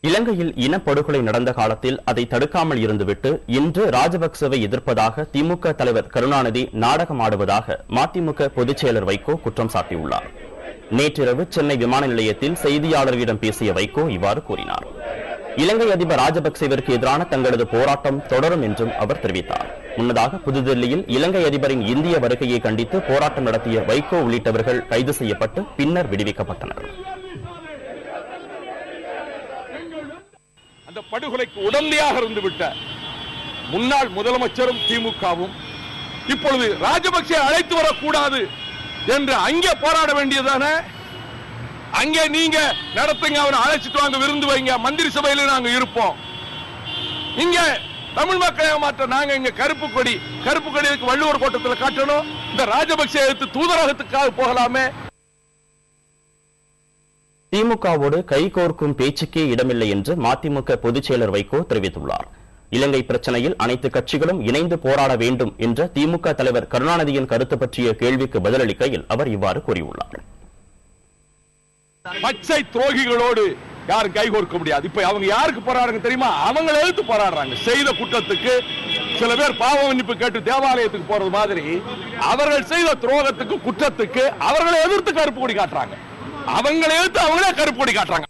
இலங்கையில் இனப்படுகொலை நடந்த காலத்தில் அதை தடுக்காமல் இருந்துவிட்டு இன்று ராஜபக்சவை எதிர்ப்பதாக திமுக தலைவர் கருணாநிதி நாடகமாடுவதாக மதிமுக பொதுச் செயலர் வைகோ குற்றம் சாட்டியுள்ளார். நேற்றிரவு சென்னை விமான நிலையத்தில் செய்தியாளர்களிடம் பேசிய வைகோ இவ்வாறு கூறினார். இலங்கை அதிபர் ராஜபக்சேவிற்கு எதிரான தங்களது போராட்டம் தொடரும் என்றும் அவர் தெரிவித்தார். முன்னதாக புதுதில்லியில் இலங்கை அதிபரின் இந்திய வருகையை கண்டித்து போராட்டம் நடத்திய வைகோ உள்ளிட்டவர்கள் கைது செய்யப்பட்டு பின்னர் விடுவிக்கப்பட்டனர். அந்த படுகொலைக்கு உடந்தையாக இருந்துவிட்ட முன்னாள் முதலமைச்சரும் திமுகவும் இப்பொழுது ராஜபக்சே அழைத்து வரக்கூடாது என்று அங்கே போராட வேண்டியதானே? அங்கே நீங்க நடத்துங்க, அவரை அழைச்சிட்டு வாங்க, விருந்து வைங்க, மந்திரி சபையில நாங்க இருப்போம். இங்க தமிழ் மக்களை மாற்ற நாங்க இங்க கருப்பு கொடிக்கு வள்ளுவர் கோட்டத்தில் காட்டணும். இந்த ராஜபக்சே எடுத்து தூதரகத்துக்காக போகலாமே. திமுகவோடு கைகோர்க்கும் பேச்சுக்கே இடமில்லை என்று மதிமுக பொதுச் செயலர் வைகோ தெரிவித்துள்ளார். இலங்கை பிரச்சனையில் அனைத்து கட்சிகளும் இணைந்து போராட வேண்டும் என்ற திமுக தலைவர் கருணாநிதியின் கருத்து பற்றிய கேள்விக்கு பதிலளிக்கையில் அவர் இவ்வாறு கூறியுள்ளார். பச்சை துரோகிகளோடு யாரும் கைகோர்க்க முடியாது. இப்ப அவங்க யாருக்கு போராடுறாங்க தெரியுமா? அவங்களை எதிர்த்து போராடுறாங்க. செய்த குற்றத்துக்கு சில பேர் பாவ மன்னிப்பு கேட்டு தேவாலயத்துக்கு போறது மாதிரி அவர்கள் செய்த துரோகத்துக்கு குற்றத்துக்கு அவர்களை எதிர்த்து கருப்பு கொடி காட்டுறாங்க. அவங்களை எதிர்த்து அவங்களே கருப்பு கொடி காட்டுறாங்க.